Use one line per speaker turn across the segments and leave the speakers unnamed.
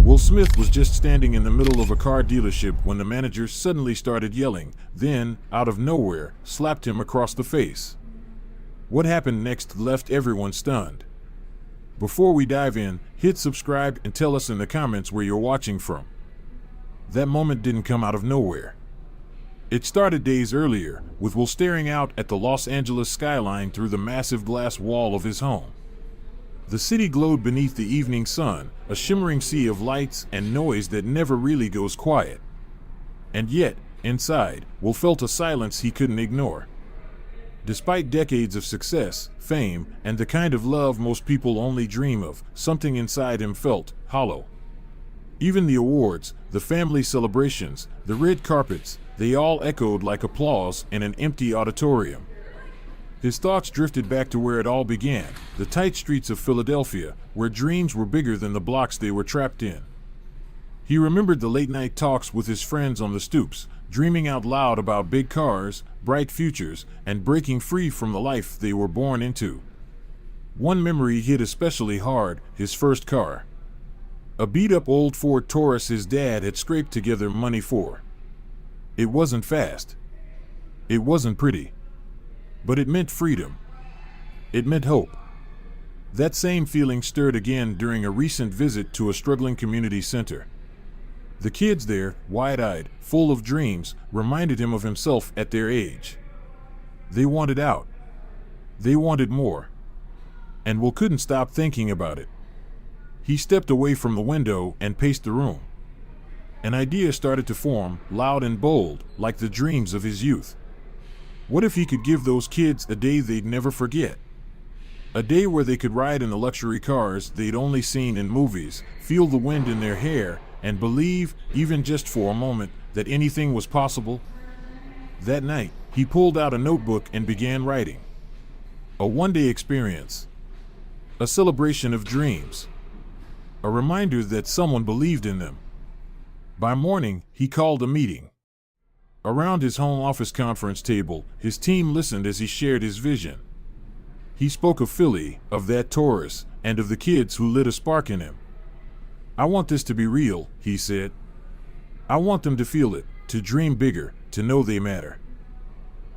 Will Smith was just standing in the middle of a car dealership when the manager suddenly started yelling, then, out of nowhere, slapped him across the face. What happened next left everyone stunned. Before we dive in, hit subscribe and tell us in the comments where you're watching from. That moment didn't come out of nowhere. It started days earlier, with Will staring out at the Los Angeles skyline through the massive glass wall of his home. The city glowed beneath the evening sun, a shimmering sea of lights and noise that never really goes quiet. And yet, inside, Will felt a silence he couldn't ignore. Despite decades of success, fame, and the kind of love most people only dream of, something inside him felt hollow. Even the awards, the family celebrations, the red carpets, they all echoed like applause in an empty auditorium. His thoughts drifted back to where it all began, the tight streets of Philadelphia, where dreams were bigger than the blocks they were trapped in. He remembered the late-night talks with his friends on the stoops, dreaming out loud about big cars, bright futures, and breaking free from the life they were born into. One memory hit especially hard, his first car. A beat-up old Ford Taurus his dad had scraped together money for. It wasn't fast. It wasn't pretty. But it meant freedom. It meant hope. That same feeling stirred again during a recent visit to a struggling community center. The kids there, wide-eyed, full of dreams, reminded him of himself at their age. They wanted out. They wanted more. And Will couldn't stop thinking about it. He stepped away from the window and paced the room. An idea started to form, loud and bold, like the dreams of his youth. What if he could give those kids a day they'd never forget? A day where they could ride in the luxury cars they'd only seen in movies, feel the wind in their hair, and believe, even just for a moment, that anything was possible? That night, he pulled out a notebook and began writing. A one-day experience. A celebration of dreams. A reminder that someone believed in them. By morning, he called a meeting. Around his home office conference table, his team listened as he shared his vision. He spoke of Philly, of that Taurus, and of the kids who lit a spark in him. "I want this to be real," he said. "I want them to feel it, to dream bigger, to know they matter."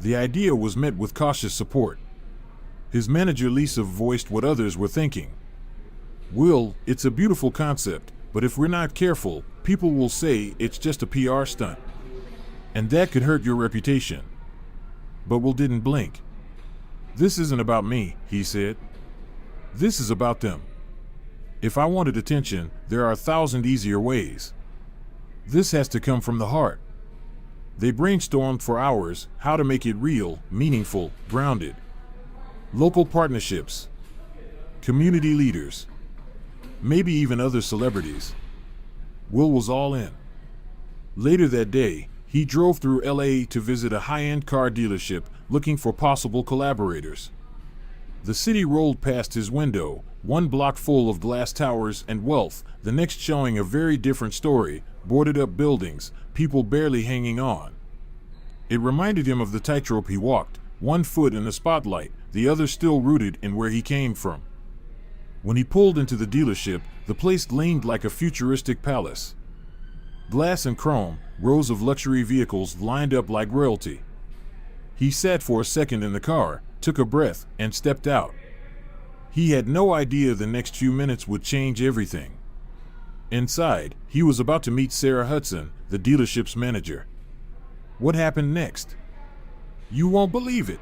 The idea was met with cautious support. His manager Lisa voiced what others were thinking. "Will, it's a beautiful concept, but if we're not careful, people will say it's just a PR stunt. And that could hurt your reputation." But Will didn't blink. "This isn't about me," he said. "This is about them. If I wanted attention, there are 1,000 easier ways. This has to come from the heart." They brainstormed for hours how to make it real, meaningful, grounded. Local partnerships. Community leaders. Maybe even other celebrities. Will was all in. Later that day, he drove through LA to visit a high-end car dealership looking for possible collaborators. The city rolled past his window, one block full of glass towers and wealth, the next showing a very different story, boarded-up buildings, people barely hanging on. It reminded him of the tightrope he walked, one foot in the spotlight, the other still rooted in where he came from. When he pulled into the dealership, the place gleamed like a futuristic palace. Glass and chrome, rows of luxury vehicles lined up like royalty. He sat for a second in the car, took a breath, and stepped out. He had no idea the next few minutes would change everything. Inside, he was about to meet Sarah Hudson, the dealership's manager. What happened next? You won't believe it.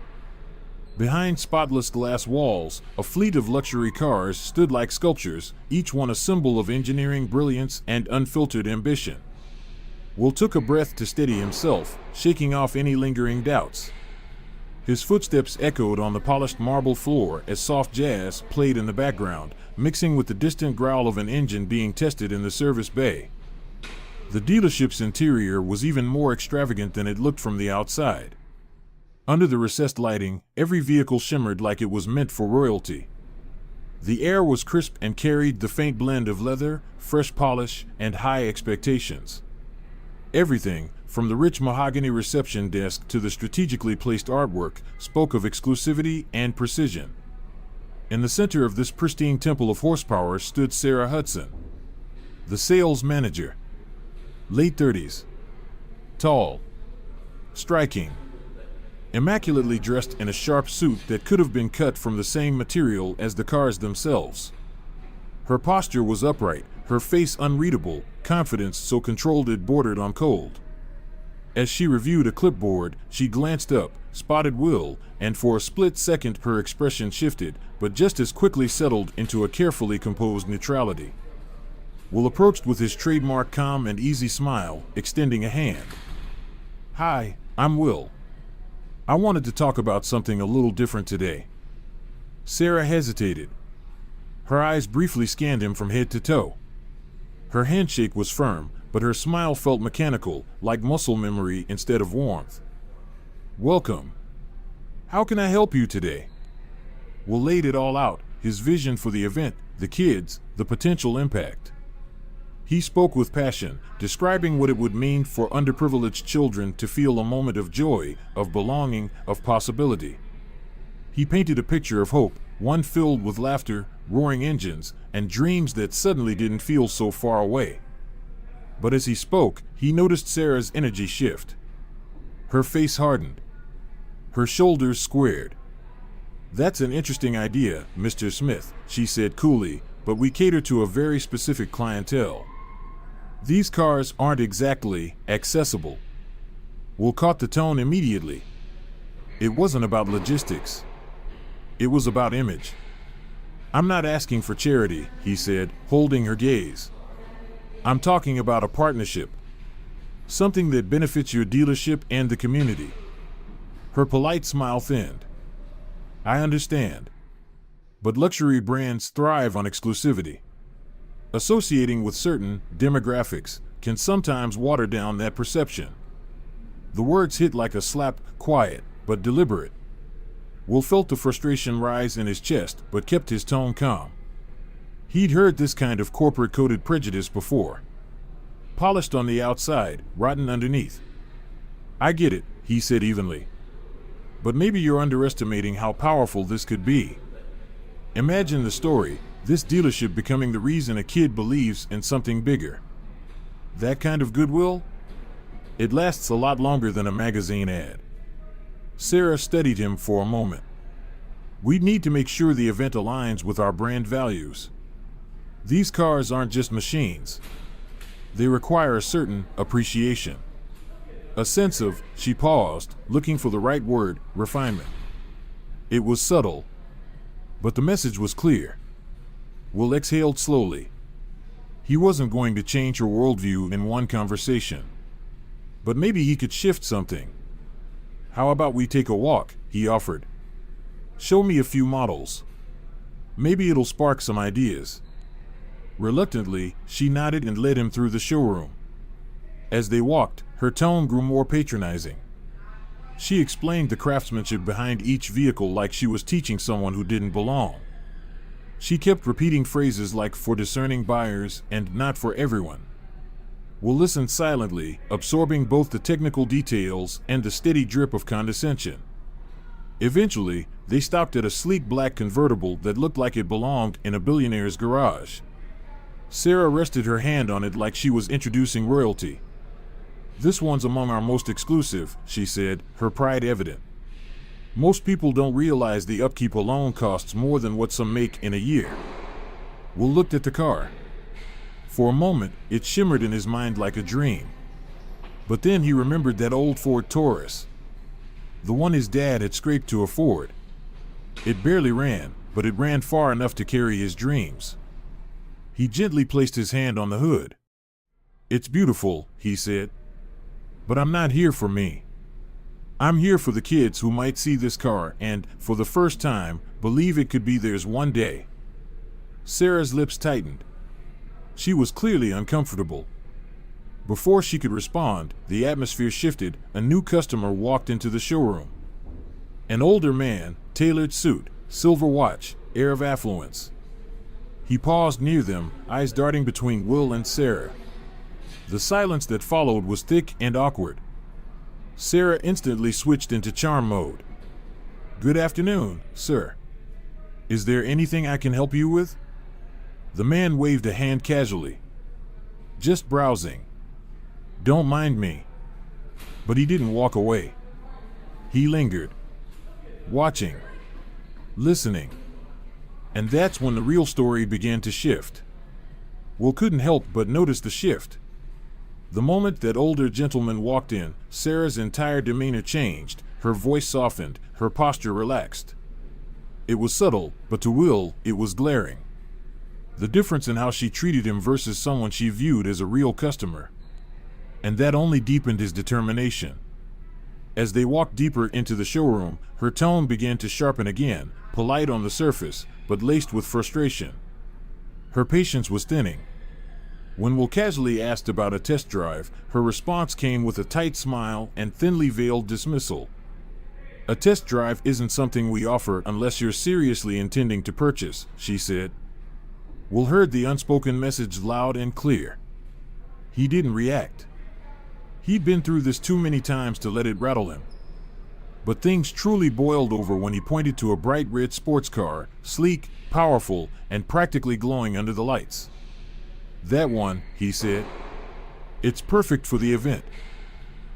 Behind spotless glass walls, a fleet of luxury cars stood like sculptures, each one a symbol of engineering brilliance and unfiltered ambition. Will took a breath to steady himself, shaking off any lingering doubts. His footsteps echoed on the polished marble floor as soft jazz played in the background, mixing with the distant growl of an engine being tested in the service bay. The dealership's interior was even more extravagant than it looked from the outside. Under the recessed lighting, every vehicle shimmered like it was meant for royalty. The air was crisp and carried the faint blend of leather, fresh polish, and high expectations. Everything, from the rich mahogany reception desk to the strategically placed artwork, spoke of exclusivity and precision. In the center of this pristine temple of horsepower stood Sarah Hudson. The sales manager. Late 30s. Tall. Striking. Immaculately dressed in a sharp suit that could have been cut from the same material as the cars themselves. Her posture was upright, her face unreadable, confidence so controlled it bordered on cold. As she reviewed a clipboard, she glanced up, spotted Will, and for a split second her expression shifted, but just as quickly settled into a carefully composed neutrality. Will approached with his trademark calm and easy smile, extending a hand. "Hi, I'm Will. I wanted to talk about something a little different today." Sarah hesitated. Her eyes briefly scanned him from head to toe. Her handshake was firm, but her smile felt mechanical, like muscle memory instead of warmth. "Welcome. How can I help you today?" Will laid it all out, his vision for the event, the kids, the potential impact. He spoke with passion, describing what it would mean for underprivileged children to feel a moment of joy, of belonging, of possibility. He painted a picture of hope, one filled with laughter, roaring engines, and dreams that suddenly didn't feel so far away. But as he spoke, he noticed Sarah's energy shift. Her face hardened. Her shoulders squared. "That's an interesting idea, Mr. Smith," she said coolly, "but we cater to a very specific clientele. These cars aren't exactly accessible." Will caught the tone immediately. It wasn't about logistics. It was about image. "I'm not asking for charity," he said, holding her gaze. "I'm talking about a partnership. Something that benefits your dealership and the community." Her polite smile thinned. "I understand. But luxury brands thrive on exclusivity. Associating with certain demographics can sometimes water down that perception." The words hit like a slap, quiet, but deliberate. Will felt the frustration rise in his chest, but kept his tone calm. He'd heard this kind of corporate-coded prejudice before. Polished on the outside, rotten underneath. "I get it," he said evenly. "But maybe you're underestimating how powerful this could be. Imagine the story, this dealership becoming the reason a kid believes in something bigger. That kind of goodwill? It lasts a lot longer than a magazine ad." Sarah studied him for a moment. "We'd need to make sure the event aligns with our brand values. These cars aren't just machines. They require a certain appreciation. A sense of," she paused, looking for the right word, "refinement." It was subtle, but the message was clear. Will exhaled slowly. He wasn't going to change her worldview in one conversation. But maybe he could shift something. "How about we take a walk?" he offered. "Show me a few models. Maybe it'll spark some ideas." Reluctantly, she nodded and led him through the showroom. As they walked, her tone grew more patronizing. She explained the craftsmanship behind each vehicle like she was teaching someone who didn't belong. She kept repeating phrases like "for discerning buyers" and "not for everyone." Will listened silently, absorbing both the technical details and the steady drip of condescension. Eventually, they stopped at a sleek black convertible that looked like it belonged in a billionaire's garage. Sarah rested her hand on it like she was introducing royalty. "This one's among our most exclusive," she said, her pride evident. "Most people don't realize the upkeep alone costs more than what some make in a year." Will looked at the car. For a moment, it shimmered in his mind like a dream. But then he remembered that old Ford Taurus. The one his dad had scraped to afford. It barely ran, but it ran far enough to carry his dreams. He gently placed his hand on the hood. "It's beautiful," he said. "But I'm not here for me. I'm here for the kids who might see this car and, for the first time, believe it could be theirs one day." Sarah's lips tightened. She was clearly uncomfortable. Before she could respond, the atmosphere shifted. A new customer walked into the showroom. An older man, tailored suit, silver watch, air of affluence. He paused near them, eyes darting between Will and Sarah. The silence that followed was thick and awkward. Sarah instantly switched into charm mode. "Good afternoon, sir. Is there anything I can help you with?" The man waved a hand casually. Just browsing. Don't mind me. But he didn't walk away. He lingered. Watching. Listening. And that's when the real story began to shift. Will couldn't help but notice the shift. The moment that older gentleman walked in, Sarah's entire demeanor changed, her voice softened, her posture relaxed. It was subtle, but to Will, it was glaring. The difference in how she treated him versus someone she viewed as a real customer. And that only deepened his determination. As they walked deeper into the showroom, her tone began to sharpen again, polite on the surface, but laced with frustration. Her patience was thinning. When Will casually asked about a test drive, her response came with a tight smile and thinly veiled dismissal. A test drive isn't something we offer unless you're seriously intending to purchase, she said. Will heard the unspoken message loud and clear. He didn't react. He'd been through this too many times to let it rattle him. But things truly boiled over when he pointed to a bright red sports car, sleek, powerful, and practically glowing under the lights. That one, he said. It's perfect for the event.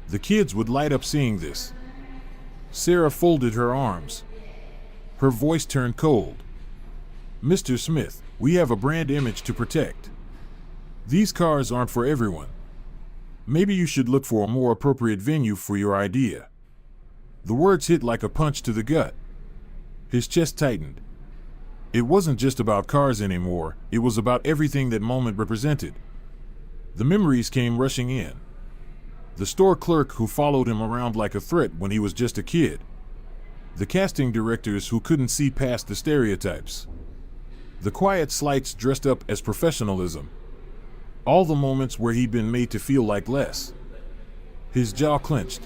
The kids would light up seeing this. Sarah folded her arms. Her voice turned cold. Mr. Smith, we have a brand image to protect. These cars aren't for everyone. Maybe you should look for a more appropriate venue for your idea. The words hit like a punch to the gut. His chest tightened. It wasn't just about cars anymore, it was about everything that moment represented. The memories came rushing in. The store clerk who followed him around like a threat when he was just a kid. The casting directors who couldn't see past the stereotypes. The quiet slights dressed up as professionalism. All the moments where he'd been made to feel like less. His jaw clenched.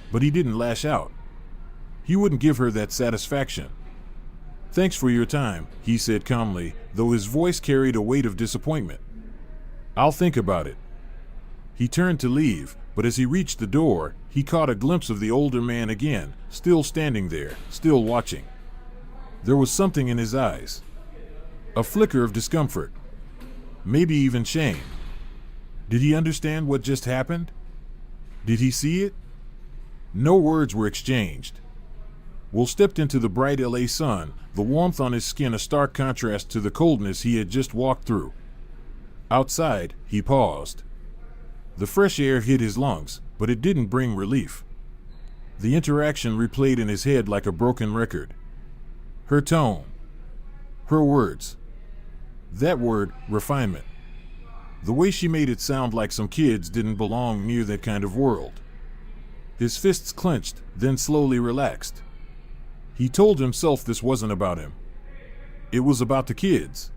But he didn't lash out. He wouldn't give her that satisfaction. Thanks for your time, he said calmly, though his voice carried a weight of disappointment. I'll think about it. He turned to leave, but as he reached the door, he caught a glimpse of the older man again, still standing there, still watching. There was something in his eyes. A flicker of discomfort. Maybe even shame. Did he understand what just happened? Did he see it? No words were exchanged. Will stepped into the bright LA sun, the warmth on his skin a stark contrast to the coldness he had just walked through. Outside, he paused. The fresh air hit his lungs, but it didn't bring relief. The interaction replayed in his head like a broken record. Her tone. Her words. That word, refinement. The way she made it sound like some kids didn't belong near that kind of world. His fists clenched, then slowly relaxed. He told himself this wasn't about him. It was about the kids.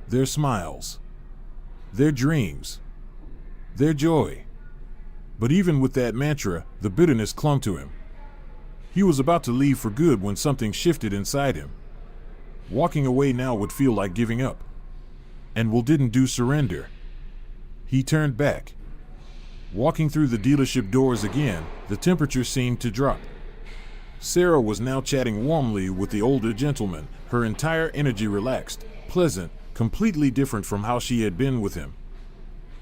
Their smiles. Their dreams. Their joy. But even with that mantra, the bitterness clung to him. He was about to leave for good when something shifted inside him. Walking away now would feel like giving up. And Will didn't do surrender. He turned back. Walking through the dealership doors again, the temperature seemed to drop. Sarah was now chatting warmly with the older gentleman, her entire energy relaxed, pleasant, completely different from how she had been with him.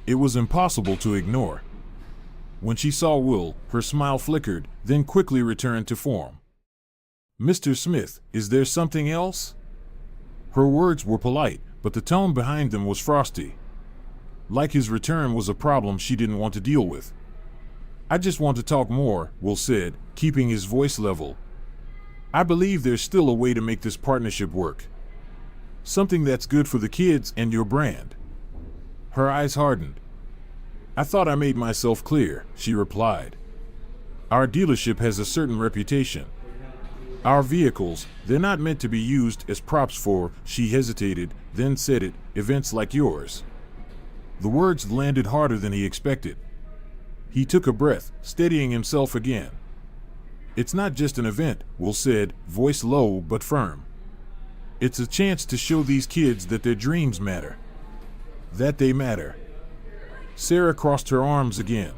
It was impossible to ignore. When she saw Will, her smile flickered, then quickly returned to form. Mr. Smith, is there something else? Her words were polite, but the tone behind them was frosty. Like his return was a problem she didn't want to deal with. I just want to talk more, Will said, keeping his voice level. I believe there's still a way to make this partnership work. Something that's good for the kids and your brand. Her eyes hardened. I thought I made myself clear, she replied. Our dealership has a certain reputation. Our vehicles, they're not meant to be used as props for, she hesitated, then said it, events like yours. The words landed harder than he expected. He took a breath, steadying himself again. It's not just an event, Will said, voice low but firm. It's a chance to show these kids that their dreams matter. That they matter. Sarah crossed her arms again.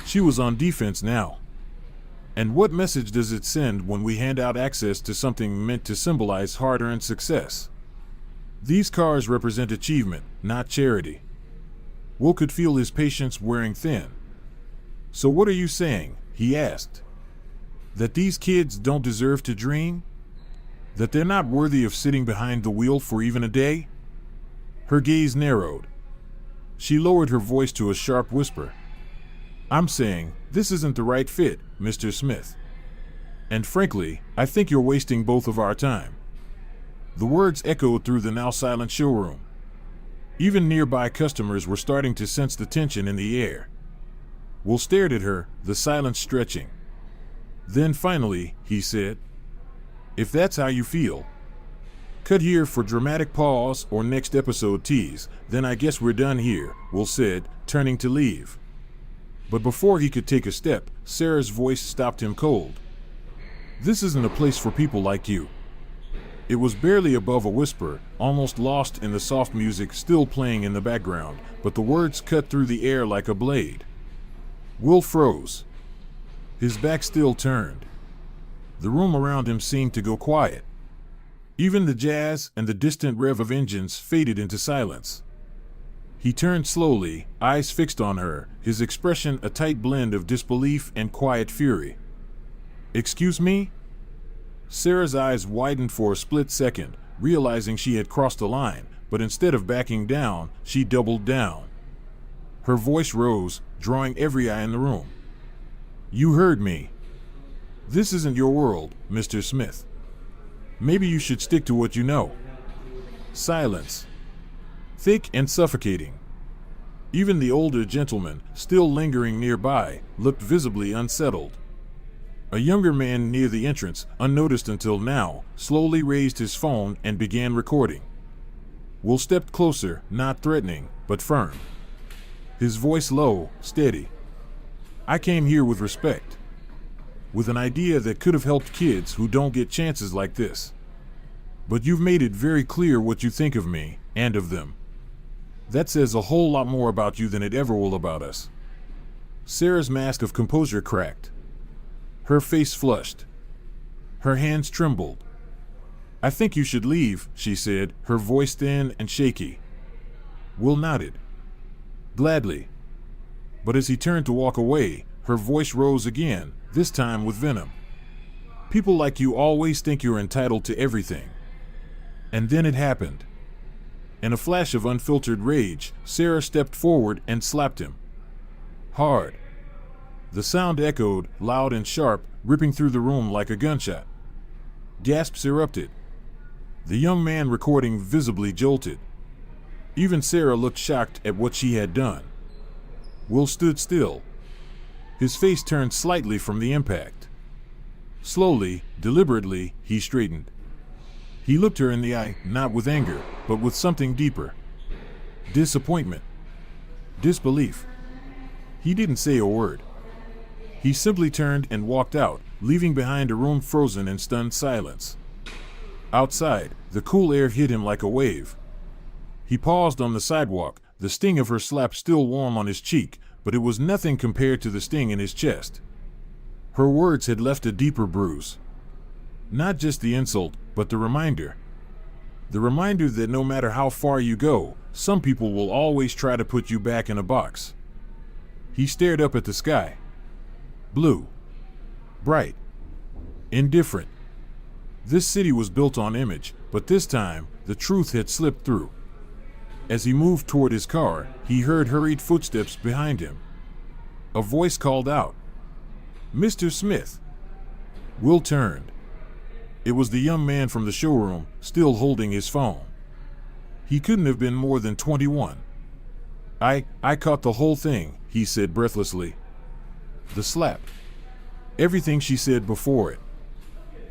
She was on defense now. And what message does it send when we hand out access to something meant to symbolize hard-earned success? These cars represent achievement, not charity. Will could feel his patience wearing thin. "So what are you saying?" he asked. "That these kids don't deserve to dream? That they're not worthy of sitting behind the wheel for even a day?" Her gaze narrowed. She lowered her voice to a sharp whisper. "I'm saying, this isn't the right fit, Mr. Smith. And frankly, I think you're wasting both of our time." The words echoed through the now silent showroom. Even nearby customers were starting to sense the tension in the air. Will stared at her, the silence stretching. Then finally, he said, "If that's how you feel." Cut here for dramatic pause or next episode tease. "Then I guess we're done here," Will said, turning to leave. But before he could take a step, Sarah's voice stopped him cold. "This isn't a place for people like you." It was barely above a whisper, almost lost in the soft music still playing in the background, but the words cut through the air like a blade. Will froze. His back still turned. The room around him seemed to go quiet. Even the jazz and the distant rev of engines faded into silence. He turned slowly, eyes fixed on her, his expression a tight blend of disbelief and quiet fury. "Excuse me?" Sarah's eyes widened for a split second, realizing she had crossed a line, but instead of backing down, she doubled down. Her voice rose, drawing every eye in the room. "You heard me. This isn't your world, Mr. Smith. Maybe you should stick to what you know." Silence. Thick and suffocating. Even the older gentleman, still lingering nearby, looked visibly unsettled. A younger man near the entrance, unnoticed until now, slowly raised his phone and began recording. Will stepped closer, not threatening, but firm. His voice low, steady. "I came here with respect. With an idea that could have helped kids who don't get chances like this. But you've made it very clear what you think of me, and of them. That says a whole lot more about you than it ever will about us." Sarah's mask of composure cracked. Her face flushed. Her hands trembled. "I think you should leave," she said, her voice thin and shaky. Will nodded. "Gladly." But as he turned to walk away, her voice rose again, this time with venom. "People like you always think you're entitled to everything." And then it happened. In a flash of unfiltered rage, Sarah stepped forward and slapped him. Hard. The sound echoed, loud and sharp, ripping through the room like a gunshot. Gasps erupted. The young man recording visibly jolted. Even Sarah looked shocked at what she had done. Will stood still. His face turned slightly from the impact. Slowly, deliberately, he straightened. He looked her in the eye, not with anger, but with something deeper. Disappointment. Disbelief. He didn't say a word. He simply turned and walked out, leaving behind a room frozen in stunned silence. Outside, the cool air hit him like a wave. He paused on the sidewalk, the sting of her slap still warm on his cheek, but it was nothing compared to the sting in his chest. Her words had left a deeper bruise. Not just the insult, but the reminder. The reminder that no matter how far you go, some people will always try to put you back in a box. He stared up at the sky. Blue. Bright. Indifferent. This city was built on image, but this time, the truth had slipped through. As he moved toward his car, he heard hurried footsteps behind him. A voice called out, "Mr. Smith." Will turned. It was the young man from the showroom, still holding his phone. He couldn't have been more than 21. I caught the whole thing," he said breathlessly. "The slap. Everything she said before it.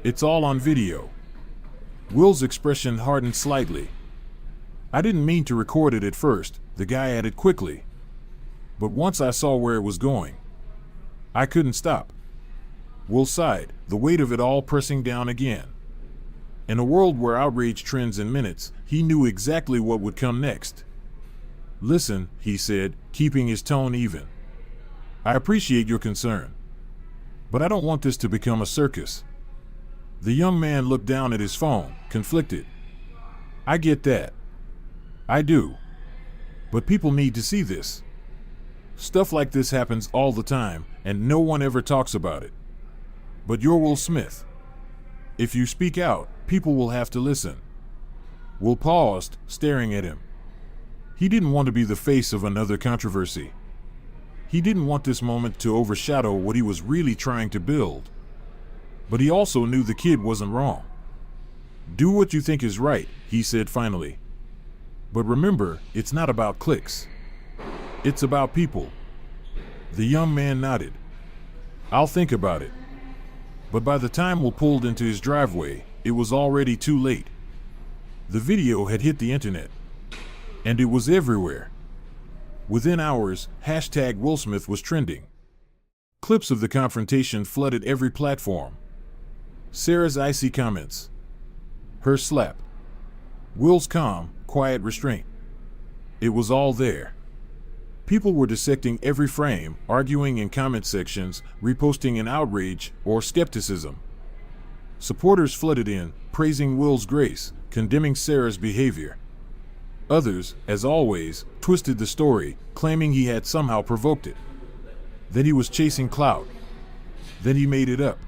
It's all on video." Will's expression hardened slightly. "I didn't mean to record it at first," the guy added quickly. "But once I saw where it was going, I couldn't stop." Will sighed, the weight of it all pressing down again. In a world where outrage trends in minutes, he knew exactly what would come next. "Listen," he said, keeping his tone even. "I appreciate your concern. But I don't want this to become a circus." The young man looked down at his phone, conflicted. "I get that. I do. But people need to see this. Stuff like this happens all the time, and no one ever talks about it. But you're Will Smith. If you speak out, people will have to listen. Will paused, staring at him. He didn't want to be the face of another controversy. He didn't want this moment to overshadow what he was really trying to build. But he also knew the kid wasn't wrong. Do what you think is right, he said finally. But remember, it's not about clicks. It's about people. The young man nodded. I'll think about it. But by the time Will pulled into his driveway, it was already too late. The video had hit the internet. And it was everywhere. Within hours, #WillSmith was trending. Clips of the confrontation flooded every platform. Sarah's icy comments. Her slap. Will's calm, quiet restraint. It was all there. People were dissecting every frame, arguing in comment sections, reposting in outrage or skepticism. Supporters flooded in, praising Will's grace, condemning Sarah's behavior. Others, as always, twisted the story, claiming he had somehow provoked it. That he was chasing clout. That he made it up.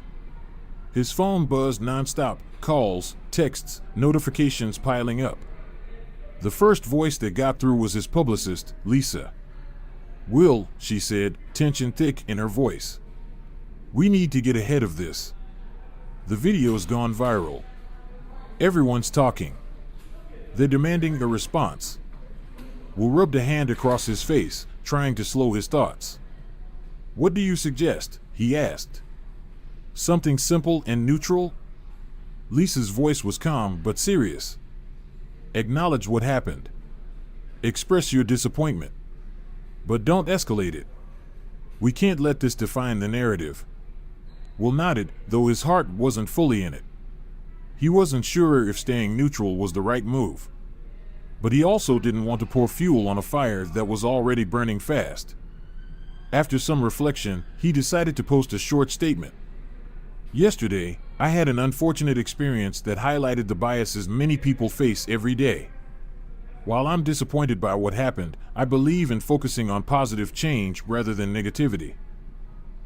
His phone buzzed nonstop, calls, texts, notifications piling up. The first voice that got through was his publicist, Lisa. Will, she said, tension thick in her voice. We need to get ahead of this. The video's gone viral. Everyone's talking. They're demanding a response. Will rubbed a hand across his face, trying to slow his thoughts. What do you suggest? He asked. Something simple and neutral? Lisa's voice was calm but serious. Acknowledge what happened. Express your disappointment. But don't escalate it. We can't let this define the narrative. Will nodded, though his heart wasn't fully in it. He wasn't sure if staying neutral was the right move. But he also didn't want to pour fuel on a fire that was already burning fast. After some reflection, he decided to post a short statement. Yesterday, I had an unfortunate experience that highlighted the biases many people face every day. While I'm disappointed by what happened, I believe in focusing on positive change rather than negativity.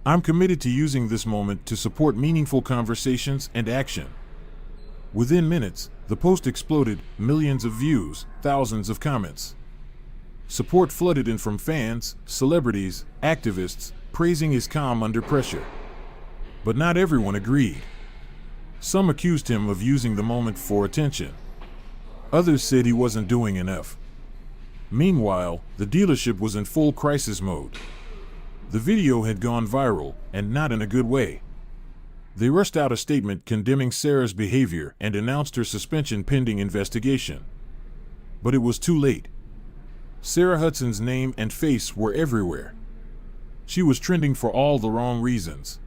I'm committed to using this moment to support meaningful conversations and action. Within minutes, the post exploded, millions of views, thousands of comments. Support flooded in from fans, celebrities, activists, praising his calm under pressure. But not everyone agreed. Some accused him of using the moment for attention. Others said he wasn't doing enough. Meanwhile, the dealership was in full crisis mode. The video had gone viral, and not in a good way. They rushed out a statement condemning Sarah's behavior and announced her suspension pending investigation. But it was too late. Sarah Hudson's name and face were everywhere. She was trending for all the wrong reasons.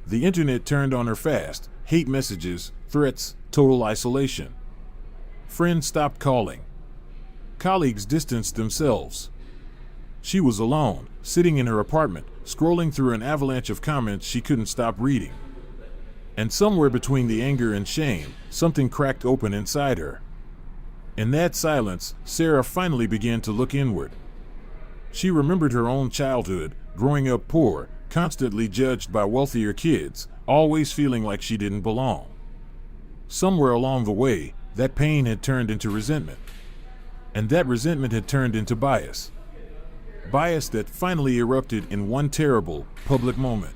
The internet turned on her fast, hate messages, threats, total isolation. Friends stopped calling. Colleagues distanced themselves. She was alone, sitting in her apartment, scrolling through an avalanche of comments she couldn't stop reading. And somewhere between the anger and shame, something cracked open inside her. In that silence, Sarah finally began to look inward. She remembered her own childhood, growing up poor, constantly judged by wealthier kids, always feeling like she didn't belong. Somewhere along the way, that pain had turned into resentment. And that resentment had turned into bias. Bias that finally erupted in one terrible, public moment.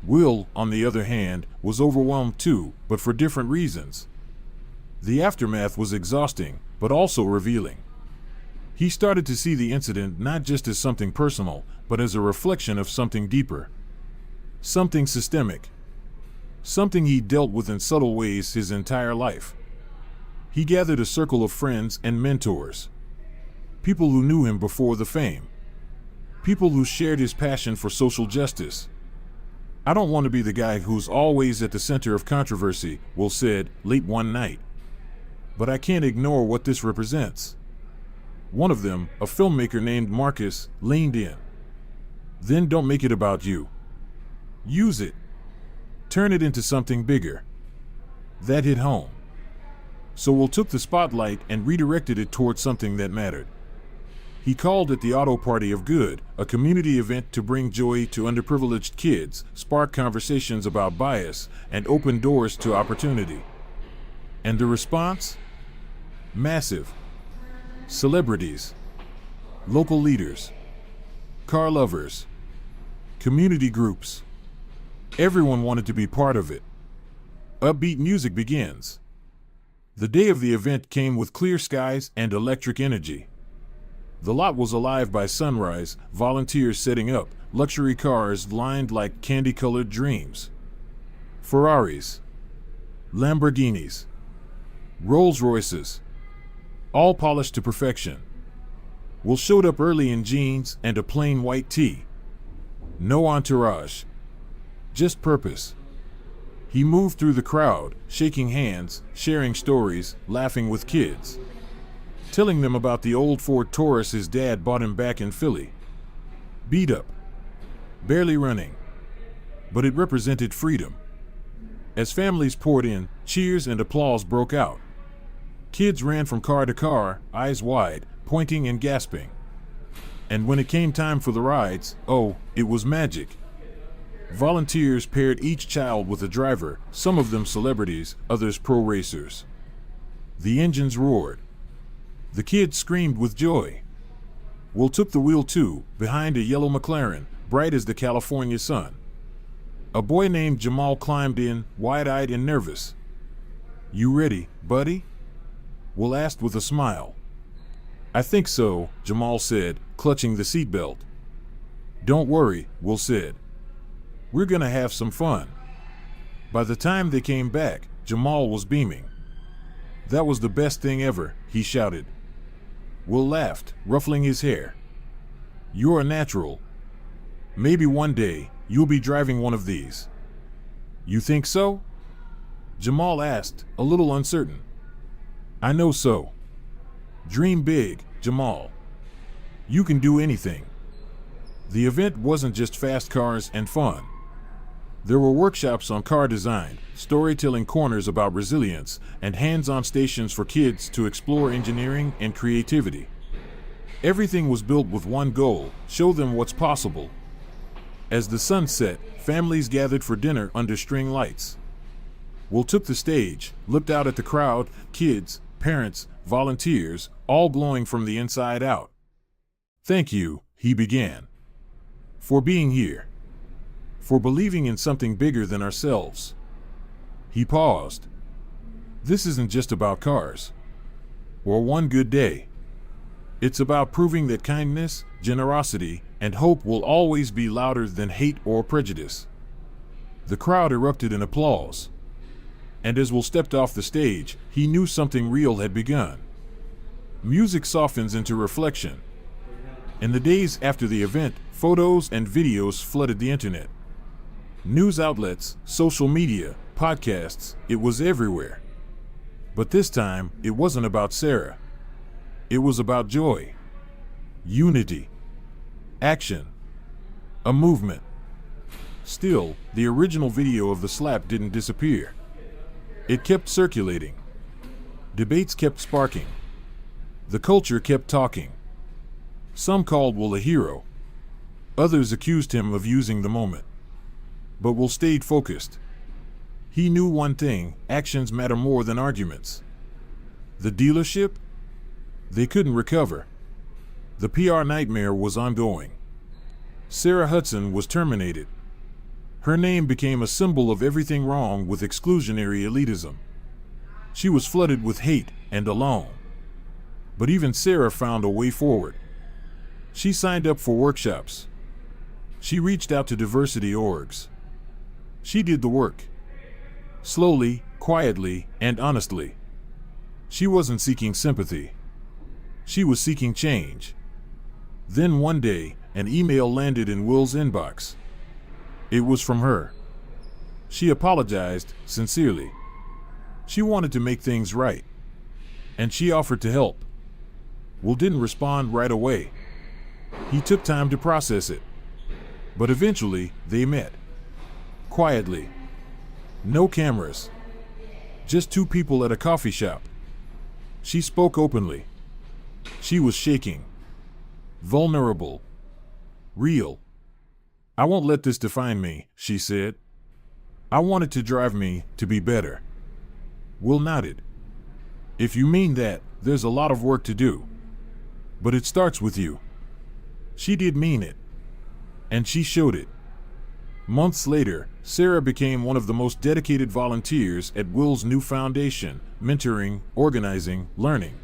Will, on the other hand, was overwhelmed too, but for different reasons. The aftermath was exhausting, but also revealing. He started to see the incident not just as something personal, but as a reflection of something deeper. Something systemic. Something he dealt with in subtle ways his entire life. He gathered a circle of friends and mentors. People who knew him before the fame. People who shared his passion for social justice. I don't want to be the guy who's always at the center of controversy, Will said, late one night. But I can't ignore what this represents. One of them, a filmmaker named Marcus, leaned in. Then don't make it about you. Use it. Turn it into something bigger. That hit home. So Will took the spotlight and redirected it towards something that mattered. He called it the Auto Party of Good, a community event to bring joy to underprivileged kids, spark conversations about bias, and open doors to opportunity. And the response? Massive. Celebrities, local leaders, car lovers, community groups. Everyone wanted to be part of it. Upbeat music begins. The day of the event came with clear skies and electric energy. The lot was alive by sunrise, volunteers setting up, luxury cars lined like candy-colored dreams. Ferraris, Lamborghinis, Rolls-Royces, all polished to perfection. Will showed up early in jeans and a plain white tee. No entourage, just purpose. He moved through the crowd, shaking hands, sharing stories, laughing with kids, telling them about the old Ford Taurus his dad bought him back in Philly. Beat up, barely running, but it represented freedom. As families poured in, cheers and applause broke out. Kids ran from car to car, eyes wide, pointing and gasping. And when it came time for the rides, oh, it was magic. Volunteers paired each child with a driver, some of them celebrities, others pro racers. The engines roared. The kids screamed with joy. Will took the wheel too, behind a yellow McLaren, bright as the California sun. A boy named Jamal climbed in, wide-eyed and nervous. "You ready, buddy?" Will asked with a smile. "I think so," Jamal said, clutching the seatbelt. "Don't worry," Will said. "We're gonna have some fun." By the time they came back, Jamal was beaming. "That was the best thing ever," he shouted. Will laughed, ruffling his hair. "You're a natural. Maybe one day, you'll be driving one of these." "You think so?" Jamal asked, a little uncertain. "I know so. Dream big, Jamal. You can do anything." The event wasn't just fast cars and fun. There were workshops on car design, storytelling corners about resilience, and hands-on stations for kids to explore engineering and creativity. Everything was built with one goal: show them what's possible. As the sun set, families gathered for dinner under string lights. Will took the stage, looked out at the crowd, kids, parents, volunteers, all glowing from the inside out. "Thank you," he began, "for being here. For believing in something bigger than ourselves." He paused. "This isn't just about cars or one good day. It's about proving that kindness, generosity, and hope will always be louder than hate or prejudice." The crowd erupted in applause. And as Will stepped off the stage, he knew something real had begun. Music softens into reflection. In the days after the event, photos and videos flooded the internet. News outlets, social media, podcasts, it was everywhere. But this time, it wasn't about Sarah. It was about joy, unity, action, a movement. Still, the original video of the slap didn't disappear. It kept circulating. Debates kept sparking. The culture kept talking. Some called Will a hero. Others accused him of using the moment. But Will stayed focused. He knew one thing: actions matter more than arguments. The dealership? They couldn't recover. The PR nightmare was ongoing. Sarah Hudson was terminated. Her name became a symbol of everything wrong with exclusionary elitism. She was flooded with hate and alone. But even Sarah found a way forward. She signed up for workshops. She reached out to diversity orgs. She did the work. Slowly, quietly, and honestly. She wasn't seeking sympathy. She was seeking change. Then one day, an email landed in Will's inbox. It was from her. She apologized, sincerely. She wanted to make things right. And she offered to help. Will didn't respond right away. He took time to process it. But eventually, they met. Quietly. No cameras. Just two people at a coffee shop. She spoke openly. She was shaking. vulnerable, real. "I won't let this define me," she said. "I want it to drive me to be better." Will nodded. "If you mean that, there's a lot of work to do. But it starts with you." She did mean it. And she showed it. Months later, Sarah became one of the most dedicated volunteers at Will's new foundation, mentoring, organizing, learning.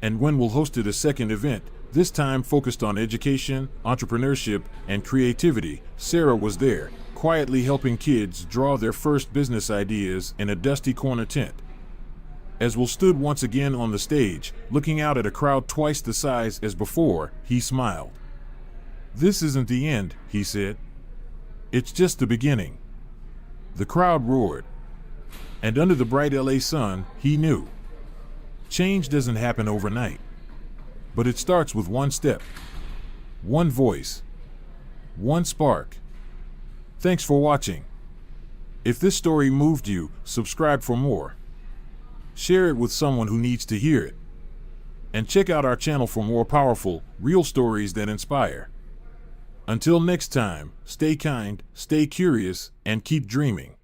And when Will hosted a second event, this time focused on education, entrepreneurship, and creativity, Sarah was there, quietly helping kids draw their first business ideas in a dusty corner tent. As Will stood once again on the stage, looking out at a crowd twice the size as before, he smiled. "This isn't the end," he said. "It's just the beginning." The crowd roared. And under the bright LA sun, he knew. Change doesn't happen overnight. But it starts with one step, one voice, one spark. Thanks for watching. If this story moved you, subscribe for more. Share it with someone who needs to hear it. And check out our channel for more powerful, real stories that inspire. Until next time, stay kind, stay curious, and keep dreaming.